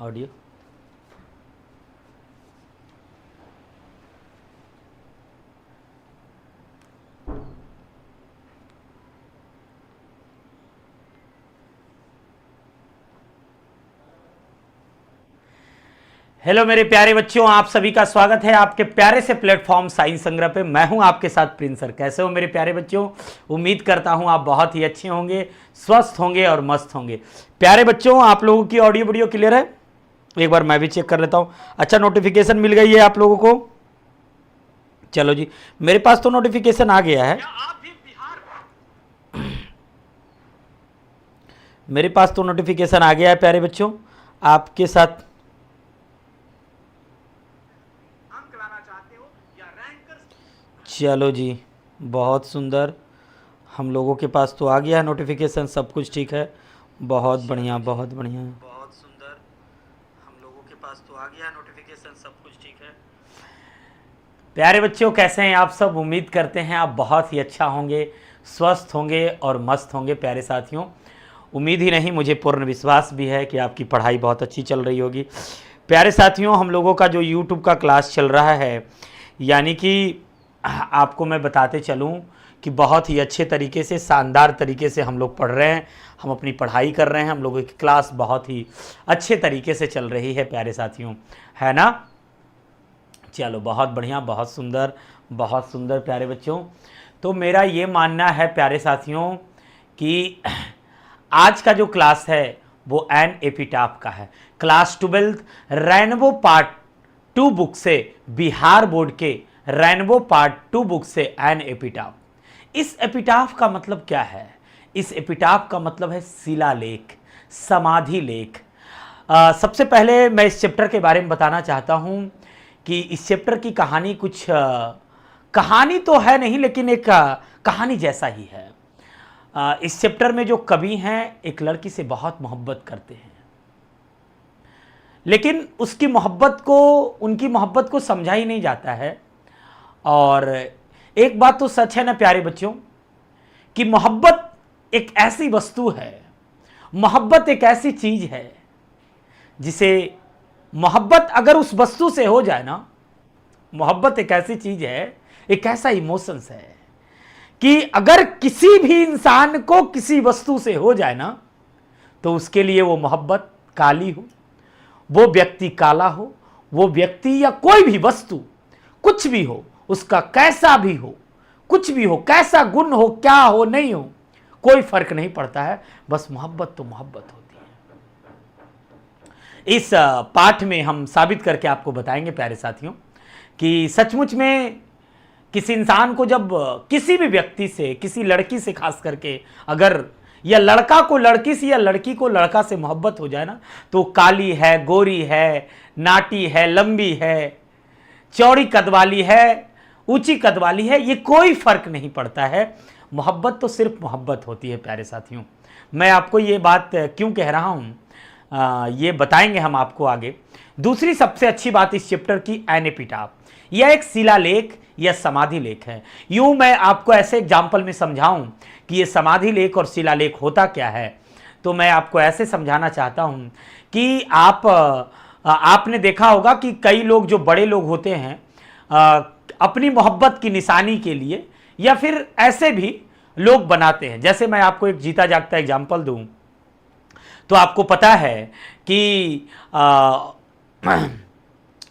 Audio. Hello मेरे प्यारे बच्चों, आप सभी का स्वागत है आपके प्यारे से प्लेटफॉर्म साइंस संग्रह पे। मैं हूं आपके साथ प्रिंस सर। कैसे हो मेरे प्यारे बच्चों? उम्मीद करता हूं आप बहुत ही अच्छे होंगे, स्वस्थ होंगे और मस्त होंगे। प्यारे बच्चों, आप लोगों की ऑडियो वीडियो क्लियर है? एक बार मैं भी चेक कर लेता हूं। अच्छा, नोटिफिकेशन मिल गई है आप लोगों को? चलो जी, मेरे पास तो नोटिफिकेशन आ गया है। मेरे पास तो नोटिफिकेशन आ गया है प्यारे बच्चों। आपके साथ चलो जी, बहुत सुंदर। हम लोगों के पास तो आ गया है नोटिफिकेशन, सब कुछ ठीक है। बहुत बढ़िया, बहुत बढ़िया, बहुत सुंदर। हम लोगों के पास तो आ गया है नोटिफिकेशन, सब कुछ ठीक है। प्यारे बच्चों, कैसे हैं आप सब? उम्मीद करते हैं आप बहुत ही अच्छा होंगे, स्वस्थ होंगे और मस्त होंगे। प्यारे साथियों, उम्मीद ही नहीं, मुझे पूर्ण विश्वास भी है कि आपकी पढ़ाई बहुत अच्छी चल रही होगी। प्यारे साथियों, हम लोगों का जो YouTube का क्लास चल रहा है, यानी कि आपको मैं बताते चलूं कि बहुत ही अच्छे तरीके से, शानदार तरीके से हम लोग पढ़ रहे हैं, हम अपनी पढ़ाई कर रहे हैं। हम लोगों की क्लास बहुत ही अच्छे तरीके से चल रही है प्यारे साथियों, है ना? चलो, बहुत बढ़िया, बहुत सुंदर, बहुत सुंदर प्यारे बच्चों। तो मेरा ये मानना है प्यारे साथियों कि आज का जो क्लास है वो एन एपिटाफ का है। क्लास 12 रेनबो पार्ट 2 बुक से, बिहार बोर्ड के रेनबो पार्ट 2 बुक से एन एपिटाफ। इस एपिटाफ का मतलब क्या है? इस एपिटाफ का मतलब है शिलालेख, समाधि लेख। सबसे पहले मैं इस चैप्टर के बारे में बताना चाहता हूं कि इस चैप्टर की कहानी कुछ कहानी तो है नहीं, लेकिन एक कहानी जैसा ही है। इस चैप्टर में जो कवि हैं, एक लड़की से बहुत मोहब्बत करते हैं, लेकिन उसकी मोहब्बत को, उनकी मोहब्बत को समझा ही नहीं जाता है। और एक बात तो सच है ना प्यारे बच्चों, कि मोहब्बत एक ऐसी वस्तु है, मोहब्बत एक ऐसी चीज है जिसे, मोहब्बत अगर उस वस्तु से हो जाए ना, मोहब्बत एक ऐसी चीज है, एक ऐसा इमोशंस है कि अगर किसी भी इंसान को किसी वस्तु से हो जाए ना, तो उसके लिए वो मोहब्बत काली हो, वो व्यक्ति काला हो, वो व्यक्ति या कोई भी वस्तु, कुछ भी हो, उसका कैसा भी हो, कुछ भी हो, कैसा गुण हो, क्या हो, नहीं हो, कोई फर्क नहीं पड़ता है। बस मोहब्बत तो मोहब्बत होती है। इस पाठ में हम साबित करके आपको बताएंगे प्यारे साथियों कि सचमुच में किसी इंसान को, जब किसी भी व्यक्ति से, किसी लड़की से खास करके, अगर या लड़का को लड़की से या लड़की को लड़का से मोहब्बत हो जाए ना, तो काली है, गोरी है, नाटी है, लंबी है, चौड़ी कद वाली है, ऊंची कद वाली है, ये कोई फर्क नहीं पड़ता है। मोहब्बत तो सिर्फ मोहब्बत होती है प्यारे साथियों। मैं आपको ये बात क्यों कह रहा हूँ, ये बताएंगे हम आपको आगे। दूसरी सबसे अच्छी बात इस चैप्टर की एन एपिटाफ, यह एक शिलालेख या समाधि लेख है। यूं मैं आपको ऐसे एग्जाम्पल में समझाऊं कि ये समाधि लेख और शिलालेख होता क्या है, तो मैं आपको ऐसे समझाना चाहता हूं कि आपने देखा होगा कि कई लोग, जो बड़े लोग होते हैं, अपनी मोहब्बत की निशानी के लिए या फिर ऐसे भी लोग बनाते हैं। जैसे मैं आपको एक जीता जागता एग्जाम्पल दूं, तो आपको पता है कि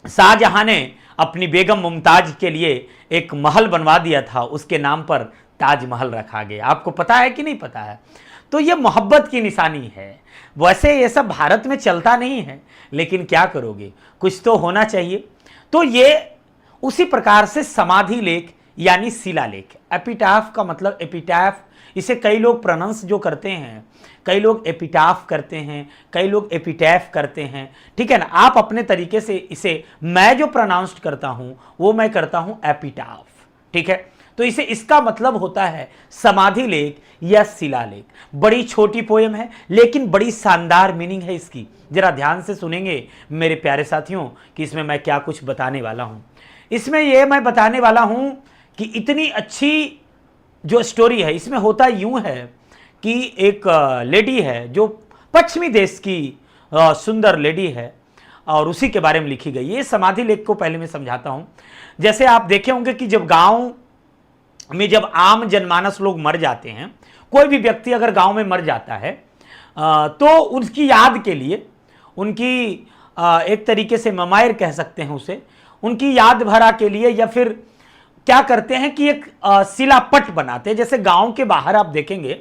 शाहजहां ने अपनी बेगम मुमताज के लिए एक महल बनवा दिया था, उसके नाम पर ताजमहल रखा गया। आपको पता है कि नहीं पता है? तो ये मोहब्बत की निशानी है। वैसे ये सब भारत में चलता नहीं है, लेकिन क्या करोगे, कुछ तो होना चाहिए। तो ये उसी प्रकार से समाधि लेख यानी शिलालेख, एपिटाफ का मतलब, एपिटाफ इसे कई लोग प्रोनाउंस जो करते हैं, कई लोग एपिटाफ करते हैं, कई लोग एपिटैफ करते हैं, ठीक है ना? आप अपने तरीके से इसे, मैं जो प्रोनाउंस करता हूं वो मैं करता हूं एपिटाफ, ठीक है? तो इसे, इसका मतलब होता है समाधि लेख या शिलालेख। बड़ी छोटी पोएम है, लेकिन बड़ी शानदार मीनिंग है इसकी। जरा ध्यान से सुनेंगे मेरे प्यारे साथियों कि इसमें मैं क्या कुछ बताने वाला हूं। इसमें यह मैं बताने वाला हूं कि इतनी अच्छी जो स्टोरी है, इसमें होता यूं है कि एक लेडी है जो पश्चिमी देश की सुंदर लेडी है, और उसी के बारे में लिखी गई है। ये समाधि लेख को पहले मैं समझाता हूं। जैसे आप देखे होंगे कि जब गांव में जब आम जनमानस लोग मर जाते हैं, कोई भी व्यक्ति अगर गांव में मर जाता है तो उसकी याद के लिए, उनकी एक तरीके से ममायर कह सकते हैं उसे, उनकी याद भरा के लिए या फिर क्या करते हैं कि एक शिलापट बनाते हैं। जैसे गांव के बाहर आप देखेंगे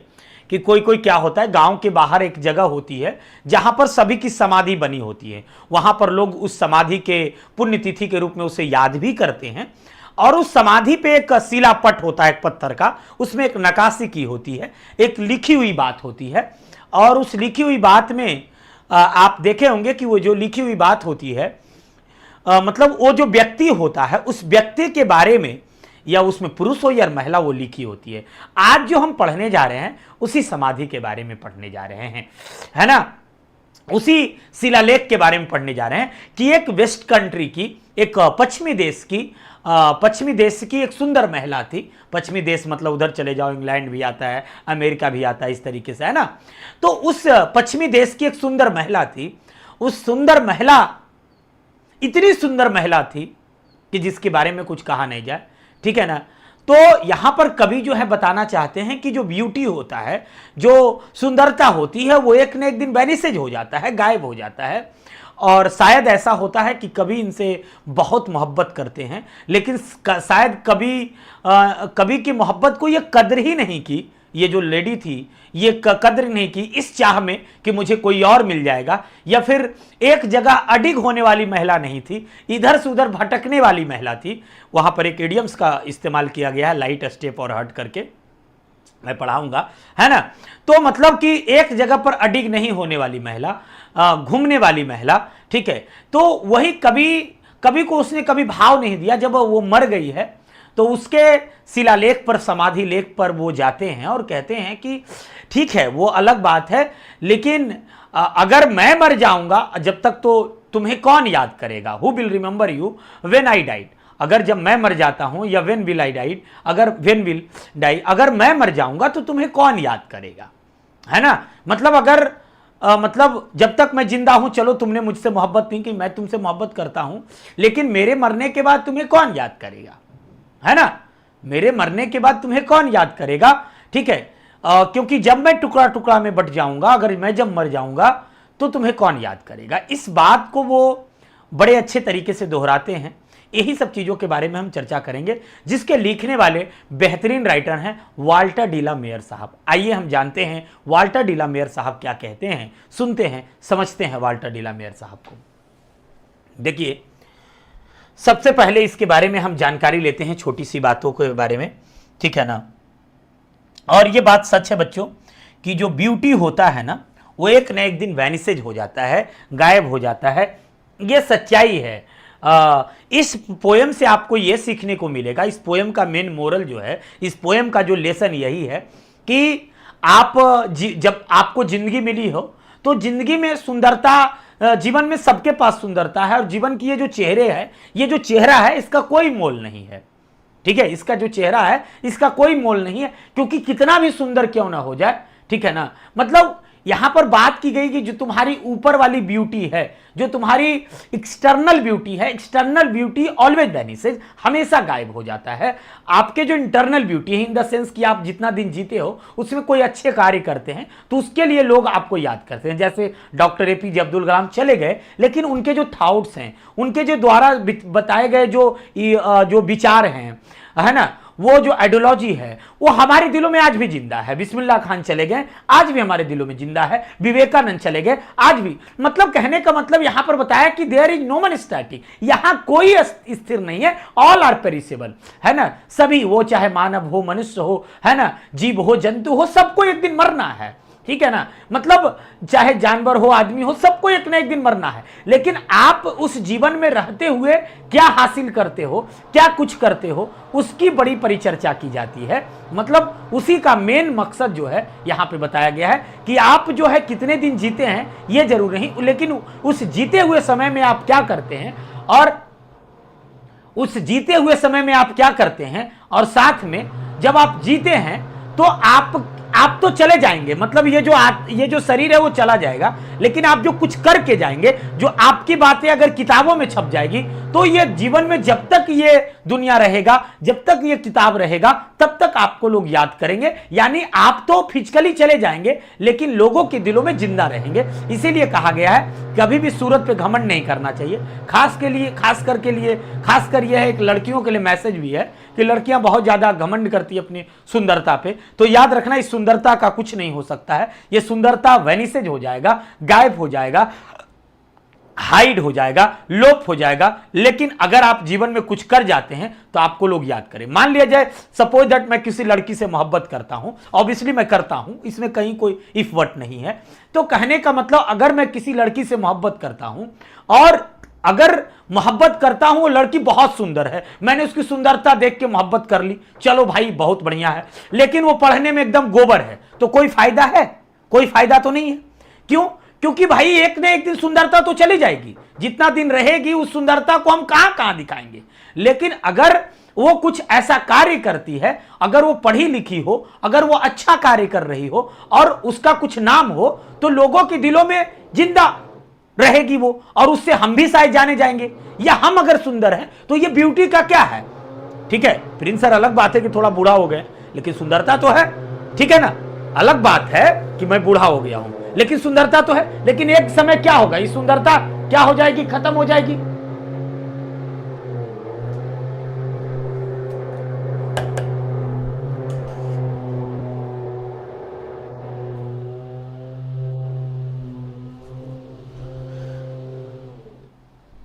कि कोई कोई क्या होता है, गांव के बाहर एक जगह होती है जहां पर सभी की समाधि बनी होती है। वहां पर लोग उस समाधि के पुण्यतिथि के रूप में उसे याद भी करते हैं, और उस समाधि पे एक शिलापट होता है, एक पत्थर का, उसमें एक नक्काशी की होती है, एक लिखी हुई बात होती है। और उस लिखी हुई बात में आप देखे होंगे कि वो जो लिखी हुई बात होती है, मतलब वो जो व्यक्ति होता है उस व्यक्ति के बारे में, या उसमें पुरुष हो या महिला, वो लिखी होती है। आज जो हम पढ़ने जा रहे हैं उसी समाधि के बारे में पढ़ने जा रहे हैं, है ना। उसी शिलालेख के बारे में पढ़ने जा रहे हैं कि एक वेस्ट कंट्री की, एक पश्चिमी देश की एक सुंदर महिला थी। पश्चिमी देश मतलब उधर चले जाओ, इंग्लैंड भी आता है, अमेरिका भी आता है, इस तरीके से, है ना। तो उस पश्चिमी देश की एक सुंदर महिला थी। उस सुंदर महिला, इतनी सुंदर महिला थी कि जिसके बारे में कुछ कहा नहीं जाए, ठीक है ना। तो यहां पर कवि जो है बताना चाहते हैं कि जो ब्यूटी होता है, जो सुंदरता होती है, वो एक न एक दिन वैनिसेज हो जाता है, गायब हो जाता है। और शायद ऐसा होता है कि कवि इनसे बहुत मोहब्बत करते हैं, लेकिन शायद कवि की मोहब्बत को ये कदर ही नहीं की, ये जो लेडी थी ये कदर नहीं की इस चाह में कि मुझे कोई और मिल जाएगा, या फिर एक जगह अडिग होने वाली महिला नहीं थी, इधर से उधर भटकने वाली महिला थी। वहां पर एक इडियम्स का इस्तेमाल किया गया है, लाइट स्टेप और हट करके, मैं पढ़ाऊंगा, है ना। तो मतलब कि एक जगह पर अडिग नहीं होने वाली महिला, घूमने वाली महिला, ठीक है। तो वही कवि को उसने कभी भाव नहीं दिया। जब वो मर गई है तो उसके शिलालेख पर, समाधि लेख पर वो जाते हैं और कहते हैं कि ठीक है, वो अलग बात है, लेकिन अगर मैं मर जाऊंगा जब तक तो तुम्हें कौन याद करेगा। Who will remember you when I died. अगर जब मैं मर जाता हूं, या when will I died, when will die, अगर मैं मर जाऊंगा तो तुम्हें कौन याद करेगा, है ना। मतलब अगर मतलब जब तक मैं जिंदा हूं, चलो तुमने मुझसे मोहब्बत नहीं की, मैं तुमसे मोहब्बत करता हूं, लेकिन मेरे मरने के बाद तुम्हें कौन याद करेगा, है ना। मेरे मरने के बाद तुम्हें कौन याद करेगा, ठीक है। क्योंकि जब मैं टुकड़ा टुकड़ा में बट जाऊंगा, अगर मैं जब मर जाऊंगा तो तुम्हें कौन याद करेगा। इस बात को वो बड़े अच्छे तरीके से दोहराते हैं। यही सब चीजों के बारे में हम चर्चा करेंगे, जिसके लिखने वाले बेहतरीन राइटर हैं वाल्टर डी ला मेयर साहब। आइए हम जानते हैं वाल्टर डी ला मेयर साहब क्या कहते हैं, सुनते हैं, समझते हैं वाल्टर डी ला मेयर साहब को। देखिए, सबसे पहले इसके बारे में हम जानकारी लेते हैं, छोटी सी बातों के बारे में, ठीक है ना। और ये बात सच है बच्चों कि जो ब्यूटी होता है ना, वो एक न एक दिन वैनिसेज हो जाता है, गायब हो जाता है। ये सच्चाई है। इस पोएम से आपको यह सीखने को मिलेगा, इस पोएम का मेन मोरल जो है, इस पोएम का जो लेसन यही है कि आप जब आपको जिंदगी मिली हो तो जिंदगी में सुंदरता, जीवन में सबके पास सुंदरता है, और जीवन की ये जो चेहरे है, ये जो चेहरा है, इसका कोई मोल नहीं है, ठीक है। इसका जो चेहरा है इसका कोई मोल नहीं है, क्योंकि कितना भी सुंदर क्यों ना हो जाए, ठीक है ना। मतलब यहां पर बात की गई कि जो तुम्हारी ऊपर वाली ब्यूटी है, जो तुम्हारी एक्सटर्नल ब्यूटी है, एक्सटर्नल ब्यूटी ऑलवेज वैनिसेज, हमेशा गायब हो जाता है। आपके जो इंटरनल ब्यूटी है, इन द सेंस कि आप जितना दिन जीते हो उसमें कोई अच्छे कार्य करते हैं तो उसके लिए लोग आपको याद करते हैं। जैसे डॉक्टर APJ अब्दुल कलाम चले गए, लेकिन उनके जो थॉट्स हैं, उनके जो द्वारा बताए गए जो विचार हैं, है ना, वो जो आइडियोलॉजी है, वो हमारे दिलों में आज भी जिंदा है। बिस्मिल्लाह खान चले गए, आज भी हमारे दिलों में जिंदा है। विवेकानंद चले गए, आज भी। मतलब कहने का मतलब यहां पर बताया कि there is no one static, यहां कोई स्थिर नहीं है, ऑल आर पेरिसेबल, है ना। सभी, वो चाहे मानव हो, मनुष्य हो, है ना, जीव हो, जंतु हो, सबको एक दिन मरना है, ठीक है ना। मतलब चाहे जानवर हो, आदमी हो, सबको एक ना एक दिन मरना है। लेकिन आप उस जीवन में रहते हुए क्या हासिल करते हो, क्या कुछ करते हो, उसकी बड़ी परिचर्चा की जाती है। मतलब उसी का मेन मकसद जो है यहां पे बताया गया है कि आप जो है कितने दिन जीते हैं ये जरूर नहीं, लेकिन उस जीते हुए समय में आप क्या करते हैं, और उस जीते हुए समय में आप क्या करते हैं, और साथ में जब आप जीते हैं तो आप तो चले जाएंगे। मतलब ये जो शरीर है वो चला जाएगा, लेकिन आप जो कुछ करके जाएंगे, जो आपकी बातें अगर किताबों में छप जाएगी, तो ये जीवन में जब तक ये दुनिया रहेगा, जब तक ये किताब रहेगा, तब तक आपको लोग याद करेंगे। यानी आप तो फिजिकली चले जाएंगे, लेकिन लोगों के दिलों में जिंदा रहेंगे। इसीलिए कहा गया है कभी भी सूरत पे घमंड नहीं करना चाहिए। खासकर यह एक लड़कियों के लिए मैसेज भी है कि लड़कियां बहुत ज्यादा घमंड करती है अपनी सुंदरता पे। तो याद रखना, इस सुंदरता का कुछ नहीं हो सकता है। यह सुंदरता वेनिसेज हो जाएगा, गायब हो जाएगा, हाइड हो जाएगा, लोप हो जाएगा। लेकिन अगर आप जीवन में कुछ कर जाते हैं तो आपको लोग याद करें। मान लिया जाए, सपोज दैट मैं किसी लड़की से मोहब्बत करता हूं, ऑब्वियसली मैं करता हूं, इसमें कहीं कोई इफ वट नहीं है। तो कहने का मतलब, अगर मैं किसी लड़की से मोहब्बत करता हूं और अगर मोहब्बत करता हूं, वो लड़की बहुत सुंदर है, मैंने उसकी सुंदरता देख के मोहब्बत कर ली, चलो भाई बहुत बढ़िया है, लेकिन वो पढ़ने में एकदम गोबर है, तो कोई फायदा है? कोई फायदा तो नहीं है। क्यों? क्योंकि भाई एक न एक दिन सुंदरता तो चली जाएगी, जितना दिन रहेगी उस सुंदरता को हम कहां कहां दिखाएंगे। लेकिन अगर वो कुछ ऐसा कार्य करती है, अगर वो पढ़ी लिखी हो, अगर वो अच्छा कार्य कर रही हो और उसका कुछ नाम हो, तो लोगों के दिलों में जिंदा रहेगी वो, और उससे हम भी शायद जाने जाएंगे। या हम अगर सुंदर हैं तो ये ब्यूटी का क्या है? ठीक है प्रिंस सर, अलग बात है कि थोड़ा बूढ़ा हो गए, लेकिन सुंदरता तो है, ठीक है ना। अलग बात है कि मैं बूढ़ा हो गया हूं, लेकिन सुंदरता तो है। लेकिन एक समय क्या होगा, इस सुंदरता क्या हो जाएगी? खत्म हो जाएगी।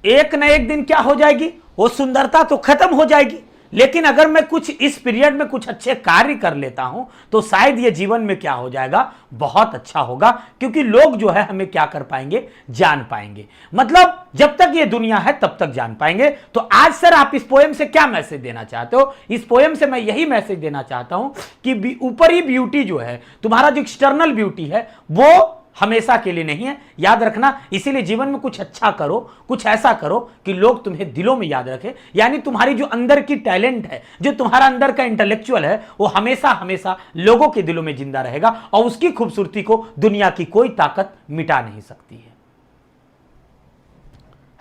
एक न एक दिन क्या हो जाएगी, वो सुंदरता तो खत्म हो जाएगी। लेकिन अगर मैं कुछ इस पीरियड में कुछ अच्छे कार्य कर लेता हूं, तो शायद ये जीवन में क्या हो जाएगा, बहुत अच्छा होगा। क्योंकि लोग जो है हमें क्या कर पाएंगे, जान पाएंगे। मतलब जब तक ये दुनिया है तब तक जान पाएंगे। तो आज सर आप इस पोएम से क्या मैसेज देना चाहते हो? इस पोएम से मैं यही मैसेज देना चाहता हूं कि ऊपरी ब्यूटी जो है, तुम्हारा जो एक्सटर्नल ब्यूटी है, वो हमेशा के लिए नहीं है, याद रखना। इसीलिए जीवन में कुछ अच्छा करो, कुछ ऐसा करो कि लोग तुम्हें दिलों में याद रखें। यानी तुम्हारी जो अंदर की टैलेंट है, जो तुम्हारा अंदर का इंटेलेक्चुअल है, वो हमेशा हमेशा लोगों के दिलों में जिंदा रहेगा, और उसकी खूबसूरती को दुनिया की कोई ताकत मिटा नहीं सकती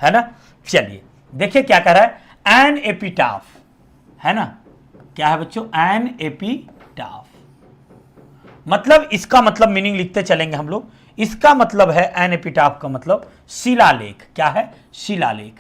है ना। चलिए देखिए क्या कह रहा है, एन एपिटाफ, है ना। क्या है बच्चों? An epitaph. मतलब इसका मतलब मीनिंग लिखते चलेंगे हम लोग। इसका मतलब है, एन एपिटाफ का मतलब शिलालेख। क्या है? शिलालेख।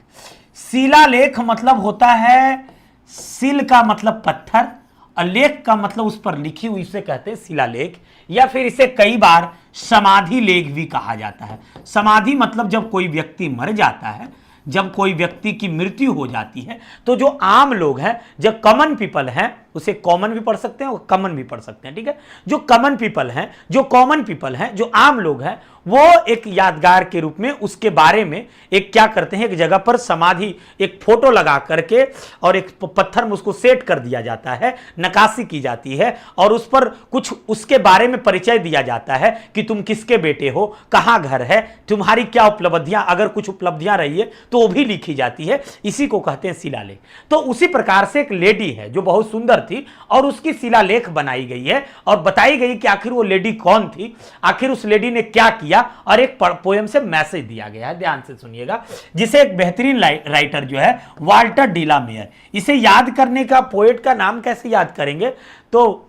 शिलालेख मतलब होता है, शिल का मतलब पत्थर, और लेख का मतलब उस पर लिखी हुई, इसे कहते हैं शिलालेख। या फिर इसे कई बार समाधि लेख भी कहा जाता है। समाधि मतलब जब कोई व्यक्ति मर जाता है, जब कोई व्यक्ति की मृत्यु हो जाती है, तो जो आम लोग हैं, जो कॉमन पीपल हैं, उसे कॉमन भी पढ़ सकते हैं और कॉमन भी पढ़ सकते हैं, ठीक है। जो कॉमन पीपल हैं, जो कॉमन पीपल हैं, जो आम लोग हैं, वो एक यादगार के रूप में उसके बारे में एक क्या करते हैं, एक जगह पर समाधि, एक फोटो लगा करके और एक पत्थर में उसको सेट कर दिया जाता है, नक्काशी की जाती है, और उस पर कुछ उसके बारे में परिचय दिया जाता है कि तुम किसके बेटे हो, कहाँ घर है, तुम्हारी क्या उपलब्धियां, अगर कुछ उपलब्धियां रही है तो वो भी लिखी जाती है। इसी को कहते हैं शिलालेख। तो उसी प्रकार से एक लेडी है जो बहुत सुंदर थी, और उसकी शिलालेख बनाई गई है और बताई गई कि आखिर वो लेडी कौन थी, आखिर उस लेडी ने क्या किया, और एक पोएम से मैसेज दिया गया है। ध्यान से सुनिएगा, जिसे एक बेहतरीन राइटर जो है वाल्टर डी ला मेयर, इसे याद करने का, पोएट का नाम कैसे याद करेंगे, तो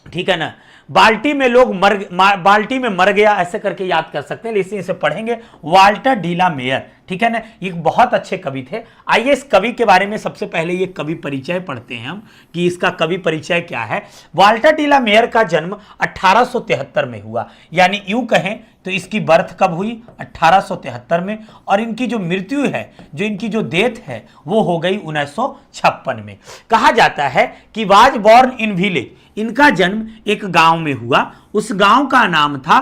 ठीक है ना, बाल्टी में लोग बाल्टी में मर गया, ऐसे करके याद कर सकते हैं, लेकिन इसे पढ़ेंगे वाल्टर डी ला मेयर, ठीक है ना। ये बहुत अच्छे कवि थे। आइए इस कवि के बारे में सबसे पहले ये कवि परिचय पढ़ते हैं हम, कि इसका कवि परिचय क्या है। वाल्टर डी ला मेयर का जन्म 1873 में हुआ, यानी यूं कहें तो इसकी बर्थ कब हुई? 1873 में, और इनकी जो मृत्यु है, जो इनकी जो डेथ है, वो हो गई 1956 में। कहा जाता है कि वाज बॉर्न इन विलेज, इनका जन्म एक गांव में हुआ। उस गांव का नाम था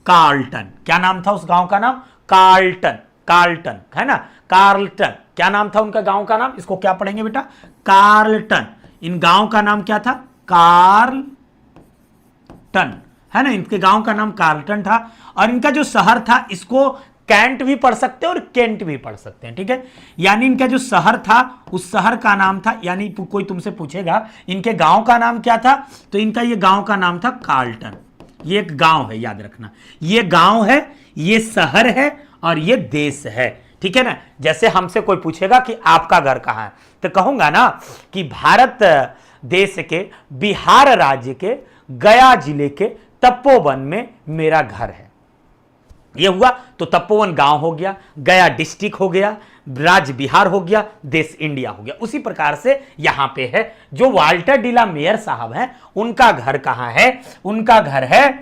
कार्लटन। क्या नाम था उस गांव का नाम? कार्लटन। कार्लटन, है ना, कार्लटन। क्या नाम था उनका गांव का नाम? इसको क्या पढ़ेंगे बेटा? कार्लटन। इन गांव का नाम क्या था? कार्लटन, है ना। इनके गांव का नाम कार्लटन था, और इनका जो शहर था, इसको कैंट भी पढ़ सकते हैं और केंट भी पढ़ सकते हैं, ठीक है। यानी इनका जो शहर था, उस शहर का नाम था, यानी कोई तुमसे पूछेगा इनके गांव का नाम क्या था, तो इनका ये गांव का नाम था कार्लटन, ये एक गांव है, याद रखना, ये गांव है, ये शहर है और ये देश है, ठीक है ना। जैसे हमसे कोई पूछेगा कि आपका घर कहाँ है, तो कहूंगा ना कि भारत देश के बिहार राज्य के गया जिले के तपोवन में मेरा घर है। ये हुआ तो तपोवन गांव हो गया, गया डिस्ट्रिक्ट हो गया, राज्य बिहार हो गया, देश इंडिया हो गया। उसी प्रकार से यहां पे है जो वाल्टर डिला मेयर साहब हैं, उनका घर कहां है, उनका घर है,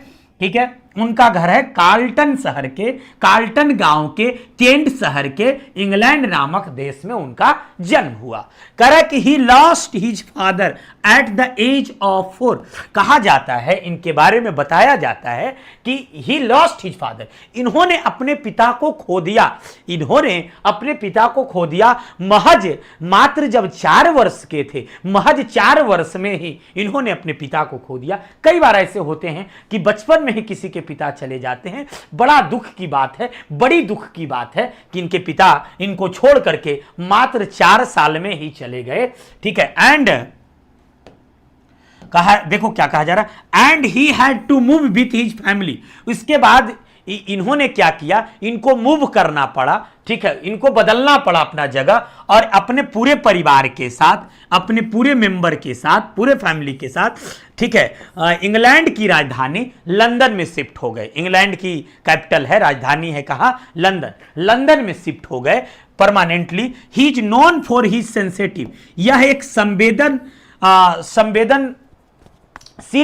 ठीक है, उनका घर है कार्ल्टन शहर के, कार्ल्टन गांव के केंट शहर के इंग्लैंड नामक देश में उनका जन्म हुआ। कह कि he lost his father at the age of 4। कहा जाता है, इनके बारे में बताया जाता है कि ही लॉस्ट हिज फादर, इन्होंने अपने पिता को खो दिया, इन्होंने अपने पिता को खो दिया महज मात्र जब 4 वर्ष के थे, महज 4 वर्ष में ही इन्होंने अपने पिता को खो दिया। कई बार ऐसे होते हैं कि बचपन में ही किसी के पिता चले जाते हैं, बड़ा दुख की बात है, बड़ी दुख की बात है कि इनके पिता इनको छोड़ करके मात्र 4 साल में ही चले गए, ठीक है। एंड कहा, देखो क्या कहा जा रहा है, and he had to move with his family. उसके बाद इन्होंने क्या किया, इनको मूव करना पड़ा, ठीक है, इनको बदलना पड़ा अपना जगह और अपने पूरे परिवार के साथ, अपने पूरे मेंबर के साथ, पूरे फैमिली के साथ, ठीक है, इंग्लैंड की राजधानी लंदन में शिफ्ट हो गए। इंग्लैंड की कैपिटल है, राजधानी है कहां, लंदन, लंदन में शिफ्ट हो गए permanently. He is known for his sensitive, यह एक संवेदनशील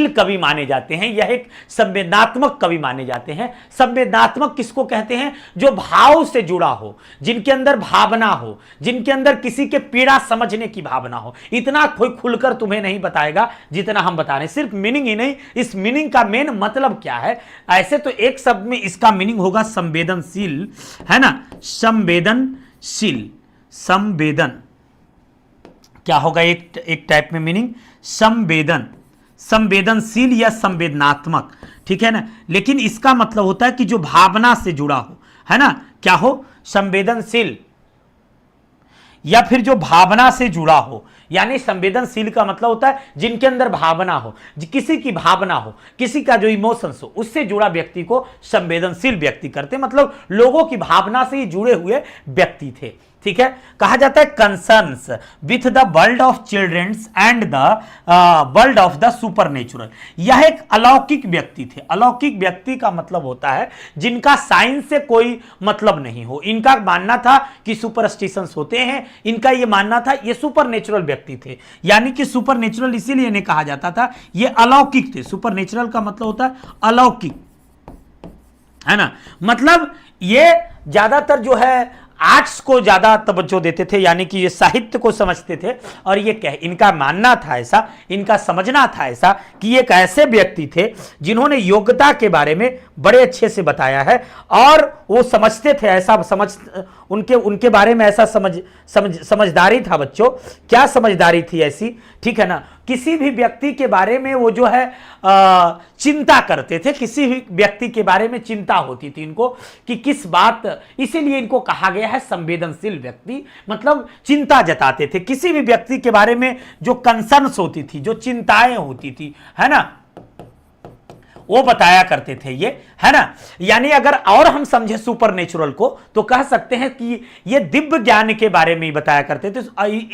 कवि माने जाते हैं, यह एक संवेदनात्मक कवि माने जाते हैं। संवेदनात्मक किसको कहते हैं, जो भाव से जुड़ा हो, जिनके अंदर भावना हो, जिनके अंदर किसी के पीड़ा समझने की भावना हो। इतना कोई खुलकर तुम्हें नहीं बताएगा जितना हम बता रहे हैं, सिर्फ मीनिंग ही नहीं, इस मीनिंग का मेन मतलब क्या है। ऐसे तो एक शब्द में इसका मीनिंग होगा संवेदनशील, है ना, संवेदनशील, संवेदन क्या होगा, एक टाइप में मीनिंग संवेदनशील या संवेदनात्मक, ठीक है ना। लेकिन इसका मतलब होता है कि जो भावना से जुड़ा हो, है ना, क्या हो, संवेदनशील या फिर जो भावना से जुड़ा हो। यानी संवेदनशील का मतलब होता है जिनके अंदर भावना हो, किसी की भावना हो, किसी का जो इमोशंस हो, उससे जुड़ा व्यक्ति को संवेदनशील व्यक्ति करते, मतलब लोगों की भावना से ही जुड़े हुए व्यक्ति थे, ठीक है। कहा जाता है concerns with the world of children's and the world of the supernatural. यह एक अलौकिक व्यक्ति थे। अलौकिक व्यक्ति का मतलब होता है जिनका साइंस से कोई मतलब नहीं हो। इनका मानना था कि सुपरस्टिशंस होते हैं, इनका यह मानना था ये सुपरनेचुरल व्यक्ति थे। यानी कि सुपरनेचुरल इसीलिए इन्हें कहा जाता था, ये अलौकिक थे। सुपरनेचुरल का मतलब होता है अलौकिक, है ना। मतलब ये ज्यादातर जो है आर्ट्स को ज्यादा तवज्जो देते थे, यानी कि ये साहित्य को समझते थे। और ये इनका मानना था ऐसा, इनका समझना था ऐसा कि ये एक ऐसे व्यक्ति थे जिन्होंने योग्यता के बारे में बड़े अच्छे से बताया है और वो समझते थे, ऐसा समझ उनके बारे में ऐसा समझदारी था। बच्चों, क्या समझदारी थी ऐसी, ठीक है ना। किसी भी व्यक्ति के बारे में वो जो है चिंता करते थे, किसी भी व्यक्ति के बारे में चिंता होती थी इनको कि किस बात, इसीलिए इनको कहा गया है संवेदनशील व्यक्ति, मतलब चिंता जताते थे। किसी भी व्यक्ति के बारे में जो कंसर्न्स होती थी, जो चिंताएं होती थी, है ना, वो बताया करते थे ये, है ना। यानी अगर और हम समझे सुपरनेचुरल को तो कह सकते हैं कि ये दिव्य ज्ञान के बारे में ही बताया करते थे।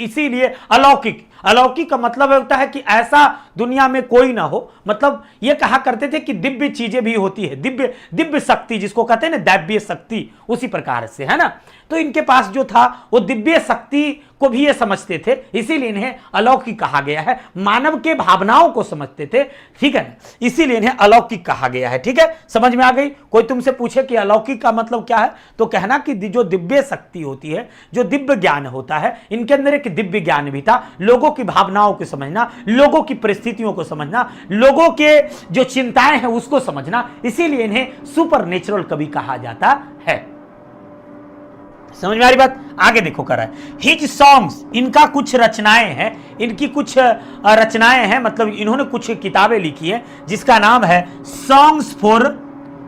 इसीलिए अलौकिक, अलौकिक का मतलब होता है कि ऐसा दुनिया में कोई ना हो। मतलब ये कहा करते थे कि दिव्य चीजें भी होती है, दिव्य शक्ति जिसको कहते हैं ना, दैव्य शक्ति, उसी प्रकार से, है ना। तो इनके पास जो था वो दिव्य शक्ति को भी ये समझते थे, इसीलिए इन्हें अलौकिक कहा गया है। मानव के भावनाओं को समझते थे, ठीक है, इसीलिए इन्हें अलौकिक कहा गया है, ठीक है। समझ में आ गई। कोई तुमसे पूछे कि अलौकिक का मतलब क्या है, तो कहना कि जो दिव्य शक्ति होती है, जो दिव्य ज्ञान होता है, इनके अंदर एक दिव्य ज्ञान भी था। लोगों की भावनाओं को समझना, लोगों की परिस्थितियों को समझना, लोगों के जो चिंताएं हैं उसको समझना, इसीलिए इन्हें सुपरनेचुरल कवि कहा जाता है। समझ में आ रही बात। आगे देखो कर रहा है हिज सॉन्ग्स, इनका कुछ रचनाएं हैं, इनकी कुछ रचनाएं हैं, मतलब इन्होंने कुछ किताबें लिखी है जिसका नाम है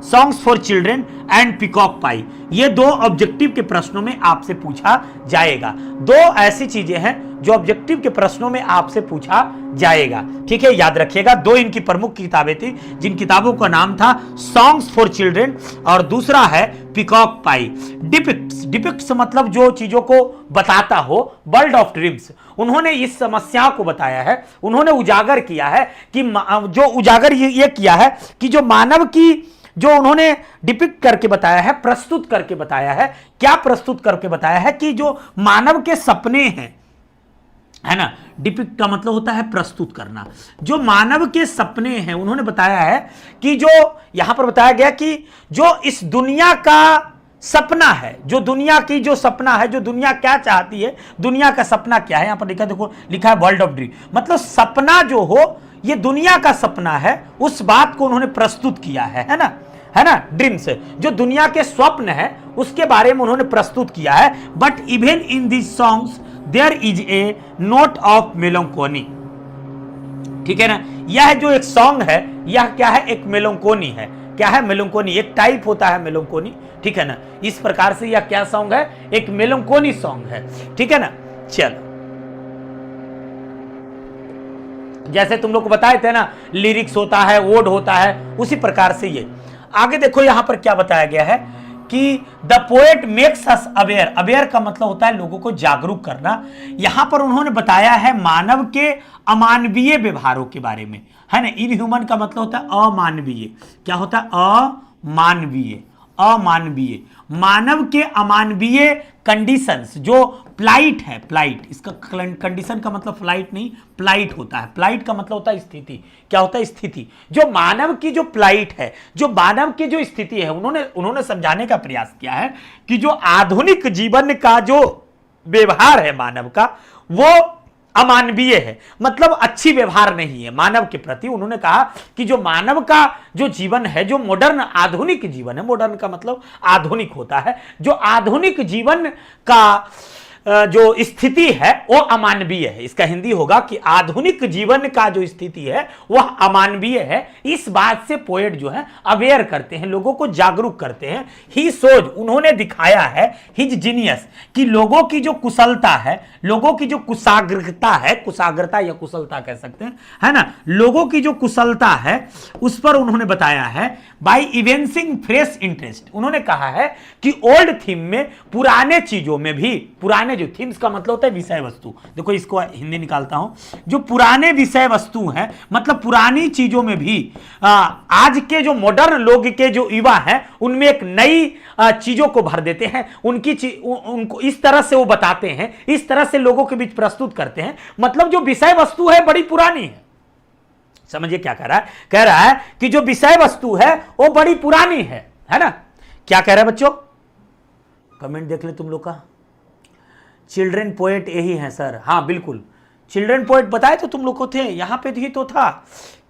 songs for children and peacock pie. ये दो ऑब्जेक्टिव के प्रश्नों में आपसे पूछा जाएगा। दो ऐसी चीजें हैं जो ऑब्जेक्टिव के प्रश्नों में आपसे पूछा जाएगा, ठीक है, याद रखिएगा। दो इनकी प्रमुख किताबें थी, जिन किताबों का नाम था सॉन्ग्स फॉर चिल्ड्रन और दूसरा है पीकॉक पाई। डिपिक्ट्स मतलब जो चीजों को बताता हो, वर्ल्ड ऑफ ड्रीम्स। उन्होंने इस समस्या को बताया है, उन्होंने उजागर किया है कि जो उजागर ये किया है कि जो मानव की जो उन्होंने डिपिक्ट करके बताया है, प्रस्तुत करके बताया है, क्या प्रस्तुत करके बताया है कि जो मानव के सपने हैं, है ना, डिपिक्ट का मतलब होता है प्रस्तुत करना। जो मानव के सपने हैं उन्होंने बताया है कि जो यहां पर बताया गया कि जो इस दुनिया का सपना है, जो दुनिया की जो सपना है, जो दुनिया क्या चाहती है, दुनिया का सपना क्या है, यहां पर लिखा देखो, लिखा है वर्ल्ड ऑफ ड्रीम, मतलब सपना जो हो ये दुनिया का सपना है, उस बात को उन्होंने प्रस्तुत किया है ना, है ना, ड्रीम से जो दुनिया के स्वप्न है उसके बारे में उन्होंने प्रस्तुत किया है। But even in this songs there is a note of melancholy, ठीक है ना। यह जो एक सॉन्ग है यह क्या है, एक मेलंकोनी है। क्या है, मेलंकोनी, एक टाइप होता है मेलंकोनी, ठीक है ना। इस प्रकार से यह क्या सॉन्ग है, एक मेलंकोनी सॉन्ग है, ठीक है ना। चलो, जैसे तुम लोग को बताए थे ना, लिरिक्स होता है, ओड होता है, उसी प्रकार से ये। आगे देखो यहां पर क्या बताया गया है कि the poet makes us aware. Aware का मतलब होता है लोगों को जागरूक करना। यहां पर उन्होंने बताया है मानव के अमानवीय व्यवहारों के बारे में, है ना। इनह्यूमन का मतलब होता है अमानवीय। क्या होता है, अमानवीय, अमानवीय, मानव के अमानवीय कंडीशंस, जो प्लाइट है, प्लाइट, इसका कंडीशन का मतलब फ्लाइट नहीं, प्लाइट होता है। प्लाइट का मतलब होता है स्थिति। क्या होता है, स्थिति। जो मानव की जो प्लाइट है, जो मानव की जो स्थिति है, उन्होंने समझाने का प्रयास किया है कि जो आधुनिक जीवन का जो व्यवहार है मानव का, वो अमानवीय है, मतलब अच्छी व्यवहार नहीं है मानव के प्रति। उन्होंने कहा कि जो मानव का जो जीवन है, जो मॉडर्न आधुनिक जीवन है, मॉडर्न का मतलब आधुनिक होता है, जो आधुनिक जीवन का जो स्थिति है वो अमानवीय है। इसका हिंदी होगा कि आधुनिक जीवन का जो स्थिति है वह अमानवीय है। इस बात से पोएट जो है अवेयर करते हैं, लोगों को जागरूक करते हैं। ही सोज, उन्होंने दिखाया है, हिज जीनियस, कि लोगों की जो कुशलता है, लोगों की जो कुशाग्रता है, कुशाग्रता या कुशलता कह सकते हैं, है ना, लोगों की जो कुशलता है उस पर उन्होंने बताया है बाय इवेंसिंग फ्रेश इंटरेस्ट। उन्होंने कहा है कि ओल्ड थीम में, पुराने चीजों में भी, पुराने जो थीम्स का मतलब होता है विषय वस्तु, देखो इसको हिंदी निकालता हूं, जो पुराने विषय वस्तु हैं, मतलब पुरानी चीजों में भी आज के जो मॉडर्न लोग के जो युवा हैं उनमें एक नई चीजों को भर देते हैं, उनको इस तरह से वो बताते हैं, इस तरह से लोगों के बीच प्रस्तुत करते हैं। मतलब जो विषय वस्तु है बड़ी पुरानी है। समझिए क्या कह रहा है, कह रहा है कि जो विषय वस्तु है वो बड़ी पुरानी है ना। क्या कह रहा है बच्चों, कमेंट देख ले तुम लोग का। चिल्ड्रन पोएट यही है सर, हाँ बिल्कुल, चिल्ड्रन पोएट बताए तो तुम लोग को थे, यहां पे भी तो था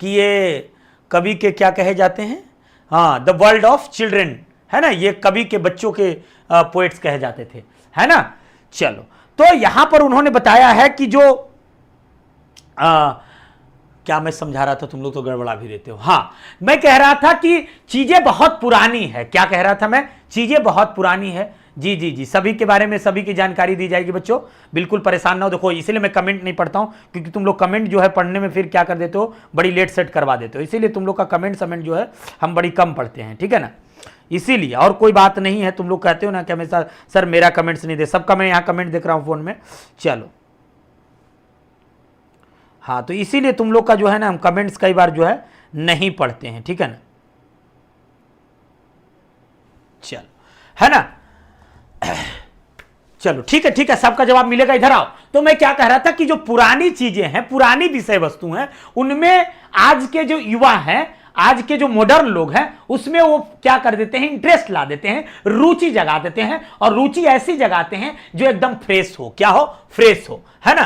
कि ये कवि के क्या कहे जाते हैं, हाँ, द वर्ल्ड ऑफ चिल्ड्रन, है ना, ये कवि के बच्चों के पोएट्स कहे जाते थे, है ना। चलो, तो यहां पर उन्होंने बताया है कि जो क्या मैं समझा रहा था, तुम लोग तो गड़बड़ा भी देते हो। हाँ, मैं कह रहा था कि चीजें बहुत पुरानी है। क्या कह रहा था मैं, चीजें बहुत पुरानी है। जी जी जी, सभी के बारे में सभी की जानकारी दी जाएगी बच्चों, बिल्कुल परेशान ना हो। देखो इसीलिए मैं कमेंट नहीं पढ़ता हूं, क्योंकि तुम लोग कमेंट जो है पढ़ने में फिर क्या कर देते हो, बड़ी लेट सेट करवा देते हो, इसीलिए तुम लोग का कमेंट जो है हम बड़ी कम पढ़ते हैं, ठीक है ना, इसीलिए। और कोई बात नहीं है, तुम लोग कहते हो ना कि हमेशा सर मेरा कमेंट्स नहीं दे, सबका मैं यहाँ कमेंट देख रहा हूँ फोन में। चलो, हाँ, तो इसीलिए तुम लोग का जो है ना, हम कमेंट्स कई बार जो है नहीं पढ़ते हैं, ठीक है ना। चलो, है ना, चलो ठीक है, ठीक है, सबका जवाब मिलेगा। इधर आओ। तो मैं क्या कह रहा था कि जो पुरानी चीजें हैं, पुरानी विषय वस्तु हैं, उनमें आज के जो युवा हैं, आज के जो मॉडर्न लोग हैं, उसमें वो क्या कर देते हैं, इंटरेस्ट ला देते हैं, रुचि जगा देते हैं, और रुचि ऐसी जगाते हैं जो एकदम फ्रेश हो। क्या हो, फ्रेश हो, है ना,